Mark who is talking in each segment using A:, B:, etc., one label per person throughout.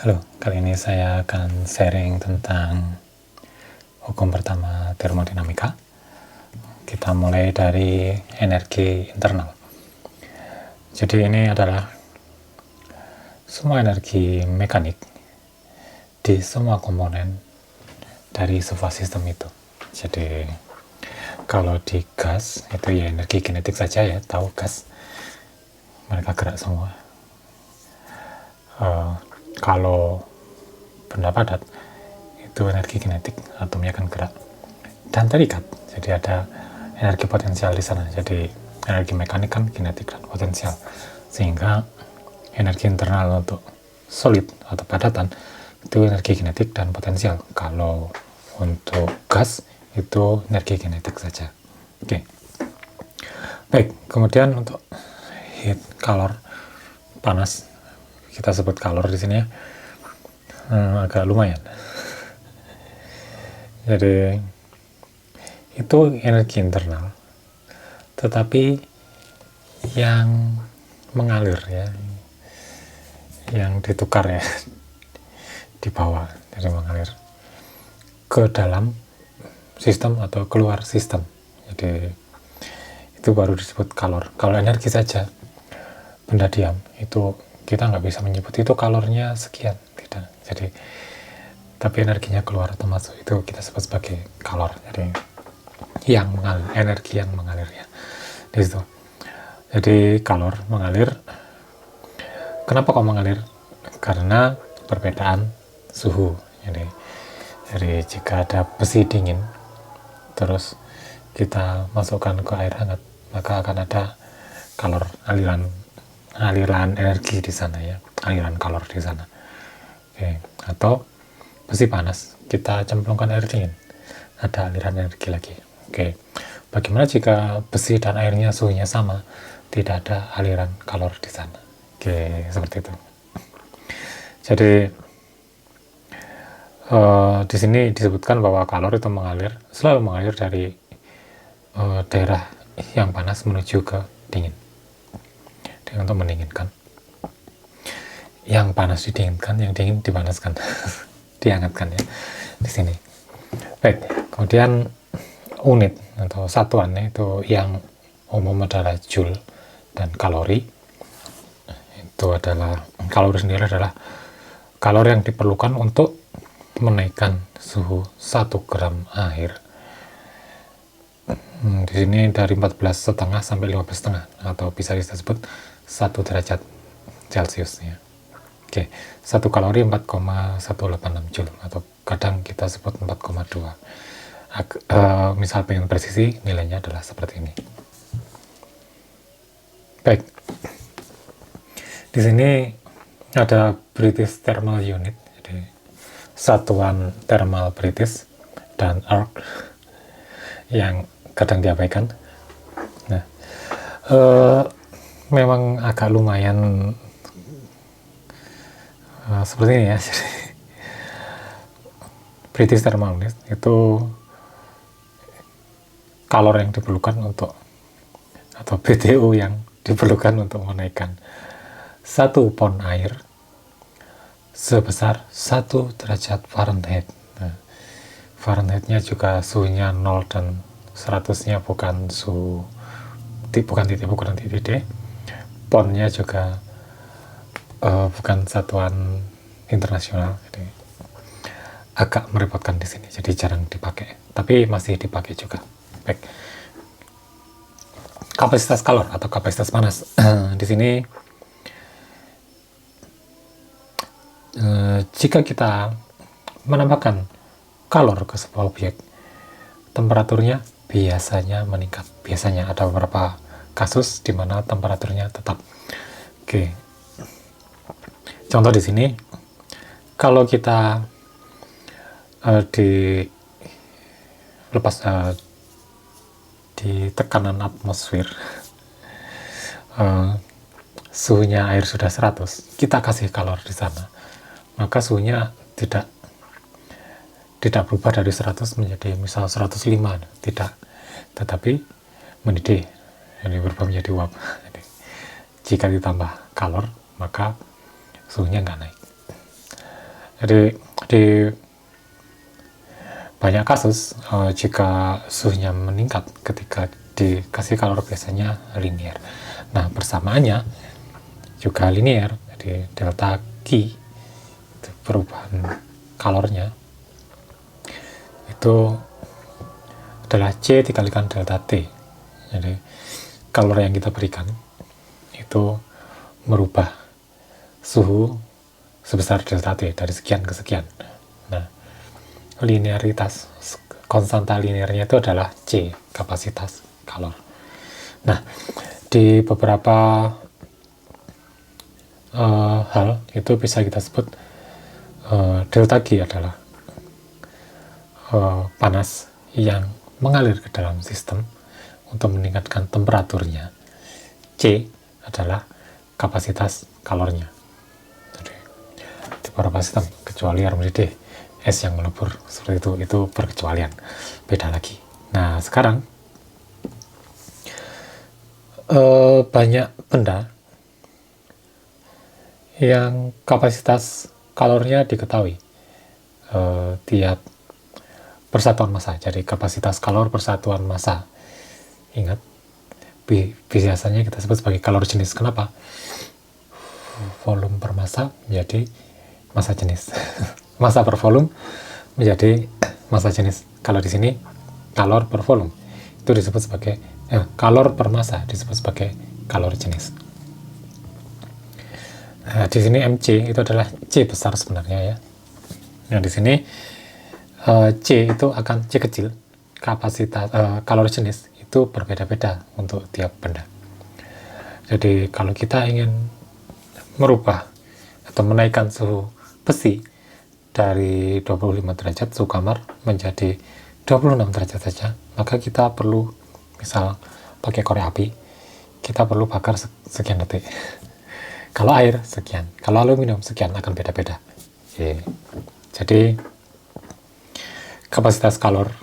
A: Halo, kali ini saya akan sharing tentang hukum pertama termodinamika. Kita mulai dari energi internal. Jadi ini adalah semua energi mekanik di semua komponen dari sebuah sistem itu. Jadi kalau di gas itu ya energi kinetik saja ya, tahu gas mereka gerak semua. Kalau benda padat itu energi kinetik, atomnya akan gerak dan terikat. Jadi ada energi potensial di sana. Jadi energi mekanik kan kinetik dan potensial, sehingga energi internal untuk solid atau padatan itu energi kinetik dan potensial. Kalau untuk gas itu energi kinetik saja. Oke. Baik, kemudian untuk heat, calor, panas, kita sebut calor di sini ya, agak lumayan. Jadi itu energi internal, tetapi yang mengalir ya, yang ditukar ya di bawah, jadi mengalir ke dalam sistem atau keluar sistem. Jadi itu baru disebut kalor. Kalau energi saja, benda diam, itu kita nggak bisa menyebut itu kalornya sekian, tidak. Jadi tapi energinya keluar atau masuk itu kita sebut sebagai kalor. Jadi yang mengalir, energi yang mengalir ya di situ. Jadi kalor mengalir. Kenapa kok mengalir? Karena perbedaan suhu. Jadi jika ada besi dingin terus kita masukkan ke air hangat, maka akan ada kalor, aliran energi di sana ya, aliran kalor di sana. Oke. Atau besi panas, kita cemplungkan air dingin, ada aliran energi lagi. Oke. Bagaimana jika besi dan airnya suhunya sama, tidak ada aliran kalor di sana? Oke, seperti itu. Jadi di sini disebutkan bahwa kalor itu selalu mengalir dari daerah yang panas menuju ke dingin. Untuk mendinginkan, yang panas didinginkan, yang dingin dipanaskan, dihangatkan ya di sini. Baik, kemudian unit atau satuannya itu yang umum adalah joule dan kalori. Itu adalah kalori sendiri adalah kalori yang diperlukan untuk menaikkan suhu 1 gram air. Di sini dari 14,5 sampai 15,5 atau bisa disebut 1 derajat Celcius ya. Oke, 1 kalori 4,186 Joule atau kadang kita sebut 4,2. Misal pengen presisi, nilainya adalah seperti ini. Baik, di sini ada British Thermal Unit, jadi satuan thermal British, dan ARC yang kadang diabaikan. Nah, memang agak lumayan seperti ini ya. Jadi, British Thermal Unit itu kalor yang diperlukan untuk, atau BTU yang diperlukan untuk menaikkan 1 pon air sebesar 1 derajat Fahrenheit. Nah, Fahrenheitnya juga suhunya 0 dan 100-nya bukan suhu, bukan titik D. Ponnya juga bukan satuan internasional, jadi agak merepotkan di sini, jadi jarang dipakai, tapi masih dipakai juga. Baik, kapasitas kalor atau kapasitas panas di sini, jika kita menambahkan kalor ke sebuah objek, temperaturnya biasanya meningkat. Biasanya ada beberapa kasus di mana temperaturnya tetap. Oke. Contoh di sini, kalau kita di tekanan atmosfer, suhunya air sudah 100, kita kasih kalor di sana, maka suhunya tidak berubah dari 100 menjadi misal 105, tidak, tetapi mendidih, jadi berubah menjadi uap. Jika ditambah kalor, maka suhunya nggak naik. Jadi di banyak kasus jika suhunya meningkat ketika dikasih kalor biasanya linear. Nah, persamaannya juga linear. Jadi delta Q itu perubahan kalornya itu adalah C dikalikan delta T. Jadi kalor yang kita berikan itu merubah suhu sebesar delta T dari sekian ke sekian. Nah, linearitas konstanta linearnya itu adalah C, kapasitas kalor. Nah, di beberapa hal itu bisa kita sebut delta G adalah panas yang mengalir ke dalam sistem untuk meningkatkan temperaturnya. C adalah kapasitas kalornya. Jadi, di beberapa sistem, kecuali air mendidih, es yang melebur seperti itu berkecualian, beda lagi. Nah, sekarang banyak benda yang kapasitas kalornya diketahui tiap persatuan massa. Jadi kapasitas kalor persatuan massa, ingat, biasanya kita sebut sebagai kalor jenis. Kenapa? Volume per massa menjadi massa jenis. Massa per volume menjadi massa jenis. Kalau di sini kalor per volume itu disebut sebagai kalor per massa disebut sebagai kalor jenis. Nah, di sini mc itu adalah C besar sebenarnya ya. Nah, di sini C itu akan C kecil. Kapasitas kalor jenis itu berbeda-beda untuk tiap benda. Jadi kalau kita ingin merubah atau menaikkan suhu besi dari 25 derajat suhu kamar menjadi 26 derajat saja, maka kita perlu, misal pakai korek api, kita perlu bakar sekian detik. Kalau air sekian, kalau aluminium sekian, akan beda-beda. Jadi kapasitas kalor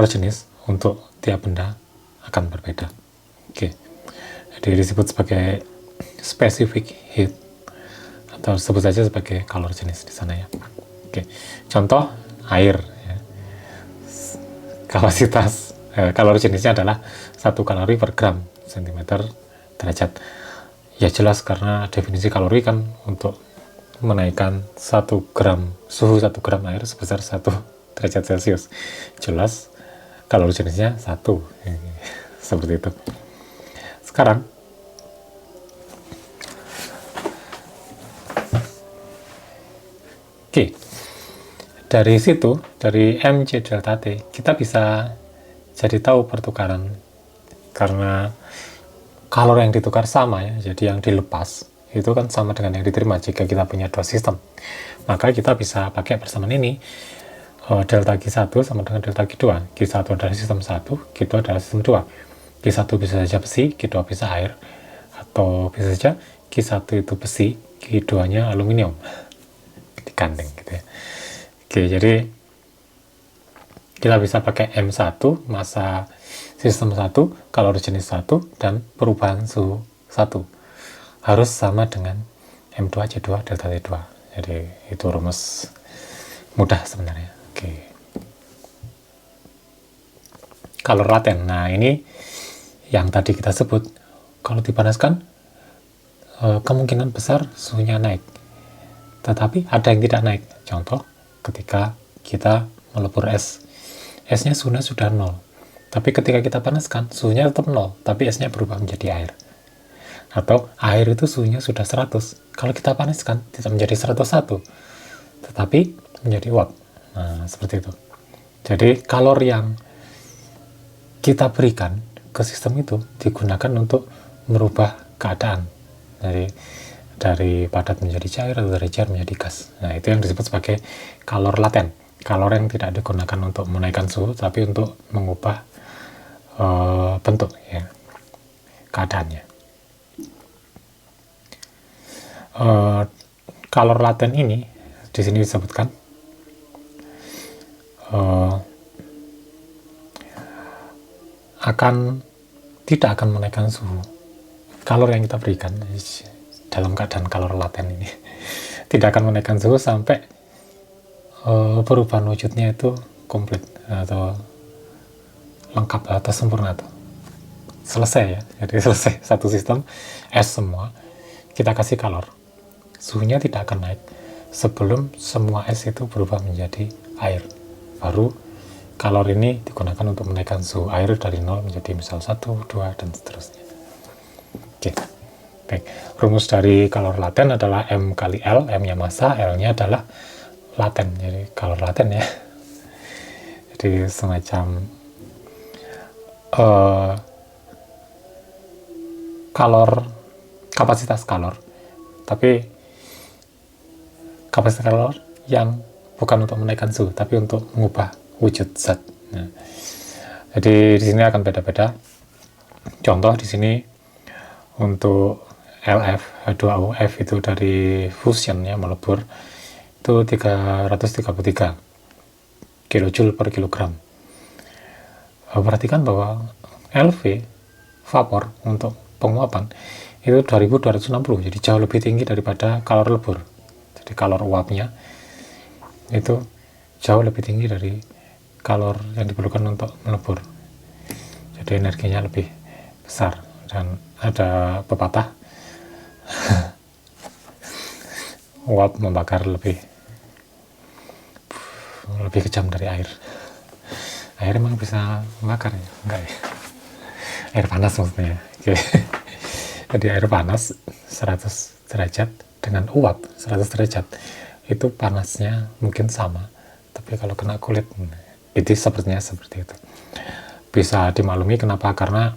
A: jenis untuk tiap benda akan berbeda. Jadi disebut sebagai specific heat atau sebut saja sebagai kalor jenis di sana ya. Contoh air ya. Kapasitas kalor jenisnya adalah 1 kalori per gram cm derajat. Ya jelas, karena definisi kalori kan untuk menaikkan 1 gram suhu 1 gram air sebesar 1 derajat Celcius. Jelas kalori jenisnya 1. Seperti itu. Sekarang dari situ, dari mc delta T, kita bisa jadi tahu pertukaran, karena kalor yang ditukar sama ya, jadi yang dilepas itu kan sama dengan yang diterima jika kita punya dua sistem. Maka kita bisa pakai persamaan ini, delta Q1 sama dengan delta Q2. Q1 adalah sistem 1, Q2 adalah sistem 2. Q1 bisa saja besi, Q2 bisa air, atau bisa saja Q1 itu besi, Q2 nya aluminium digandeng gitu ya. Jadi kita bisa pakai M1, massa sistem 1, kalor jenis 1, dan perubahan suhu 1 harus sama dengan M2 C2 delta T2. Jadi itu rumus mudah sebenarnya. Kalor laten. Nah, ini yang tadi kita sebut, kalau dipanaskan kemungkinan besar suhunya naik, tetapi ada yang tidak naik. Contoh ketika kita melebur es, esnya suhunya sudah 0, tapi ketika kita panaskan suhunya tetap 0, tapi esnya berubah menjadi air. Atau air itu suhunya sudah 100, kalau kita panaskan tidak menjadi 101, tetapi menjadi uap. Nah, seperti itu. Jadi kalor yang kita berikan ke sistem itu digunakan untuk merubah keadaan dari padat menjadi cair atau dari cair menjadi gas. Nah, itu yang disebut sebagai kalor laten. Kalor yang tidak digunakan untuk menaikkan suhu, tapi untuk mengubah bentuk ya, keadaannya. Kalor laten ini di sini disebutkan tidak akan menaikkan suhu kalor yang kita berikan dalam keadaan kalor laten ini. tidak akan menaikkan suhu sampai perubahan wujudnya itu komplit atau lengkap atau sempurna atau selesai ya. Jadi selesai satu sistem es semua, kita kasih kalor, suhunya tidak akan naik sebelum semua es itu berubah menjadi air. Baru kalor ini digunakan untuk menaikkan suhu air dari 0 menjadi misal 1, 2, dan seterusnya. Oke. Baik, rumus dari kalor laten adalah M kali L, M-nya massa, L-nya adalah laten, jadi kalor laten ya. Jadi semacam kapasitas kalor, tapi kapasitas kalor yang bukan untuk menaikkan suhu, tapi untuk mengubah wujud zat. Nah, jadi di sini akan beda-beda. Contoh di sini untuk LF H2O, F itu dari fusion ya, melebur, itu 333 kilojoule per kilogram. Perhatikan bahwa LV vapor untuk penguapan itu 2260, jadi jauh lebih tinggi daripada kalor lebur. Jadi kalor uapnya itu jauh lebih tinggi dari kalor yang diperlukan untuk melebur, jadi energinya lebih besar. Dan ada pepatah uap membakar lebih kejam dari air. Air emang bisa membakar ya? Enggak ya? Air panas maksudnya. Oke. Jadi air panas 100 derajat dengan uap 100 derajat itu panasnya mungkin sama, tapi kalau kena kulit itu sepertinya seperti itu. Bisa dimaklumi kenapa, karena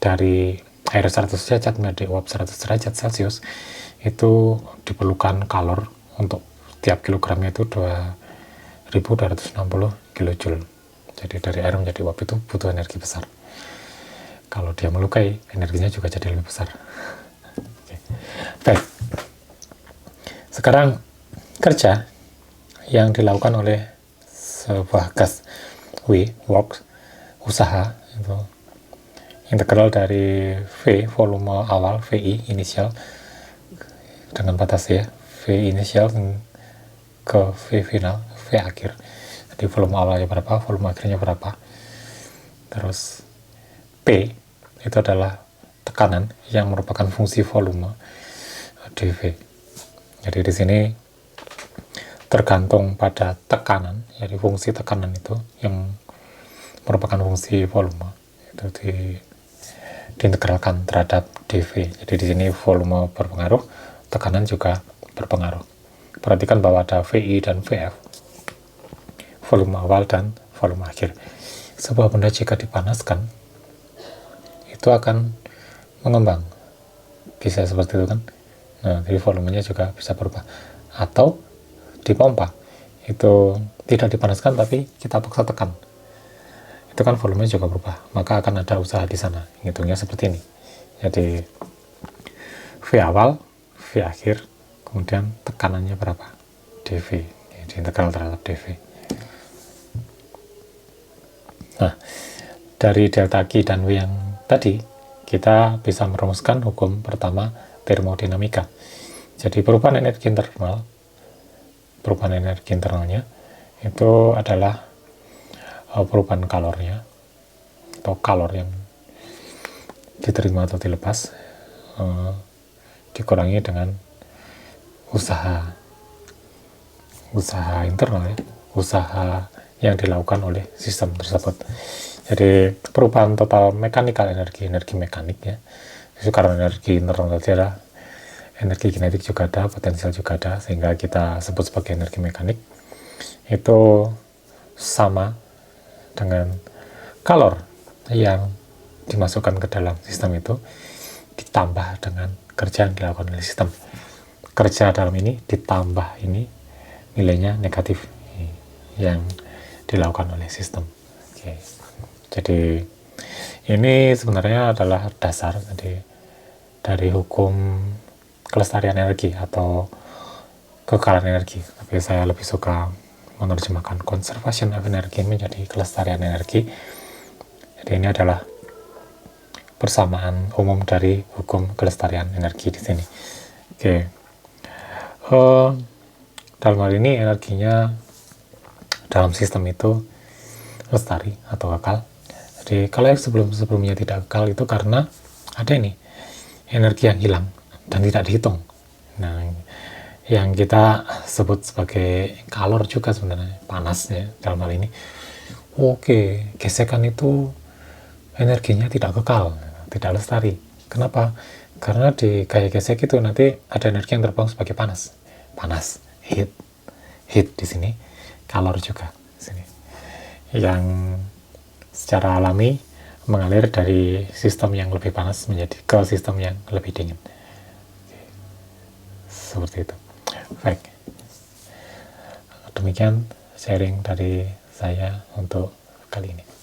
A: dari air 100 derajat menjadi uap 100 derajat Celcius itu diperlukan kalor untuk tiap kilogramnya itu 2260 kilojoule. Jadi dari air menjadi uap itu butuh energi besar. Kalau dia melukai, energinya juga jadi lebih besar. Oke. Baik. Sekarang kerja yang dilakukan oleh sebuah gas work, usaha, itu integral dari V volume awal, VI inisial dengan batas ya, V inisial ke V final, V akhir. Jadi volume awalnya berapa, volume akhirnya berapa. Terus P itu adalah tekanan yang merupakan fungsi volume dV. Jadi di sini tergantung pada tekanan, jadi fungsi tekanan itu yang merupakan fungsi volume itu diintegralkan terhadap dV. Jadi di sini volume berpengaruh, tekanan juga berpengaruh. Perhatikan bahwa ada VI dan VF, volume awal dan volume akhir. Sebuah benda jika dipanaskan itu akan mengembang, bisa seperti itu kan. Nah, jadi volumenya juga bisa berubah. Atau dipompa, itu tidak dipanaskan tapi kita paksa tekan, itu kan volumenya juga berubah, maka akan ada usaha di sana. Hitungnya seperti ini. Jadi V awal, V akhir, kemudian tekanannya berapa, dV, jadi integral terhadap dV. Nah, dari delta Q dan W yang tadi kita bisa merumuskan hukum pertama termodinamika. Jadi perubahan energi internalnya itu adalah perubahan kalornya atau kalor yang diterima atau dilepas dikurangi dengan usaha internal ya, usaha yang dilakukan oleh sistem tersebut. Jadi perubahan total mekanikal energi mekanik ya, itu karena energi internal tadi ada, energi kinetik juga ada, potensial juga ada, sehingga kita sebut sebagai energi mekanik. Itu sama dengan kalor yang dimasukkan ke dalam sistem itu ditambah dengan kerja yang dilakukan oleh sistem. Kerja dalam ini ditambah ini nilainya negatif yang dilakukan oleh sistem. Oke. Jadi ini sebenarnya adalah dasar dari hukum kelestarian energi atau kekalahan energi, tapi saya lebih suka menerjemahkan conservation of energy menjadi kelestarian energi. Jadi ini adalah persamaan umum dari hukum kelestarian energi di sini. Oke. Eh, dalam hal ini energinya dalam sistem itu lestari atau kekal. Jadi kalau yang sebelumnya tidak kekal itu karena ada ini energi yang hilang dan tidak dihitung. Nah, yang kita sebut sebagai kalor juga sebenarnya, panas ya dalam hal ini. Oke, gesekan itu energinya tidak kekal, tidak lestari. Kenapa? Karena di gaya gesek itu nanti ada energi yang terbuang sebagai panas, heat, di sini, kalor juga di sini, yang secara alami mengalir dari sistem yang lebih panas menjadi ke sistem yang lebih dingin. Seperti itu. Baik. Demikian sharing dari saya untuk kali ini.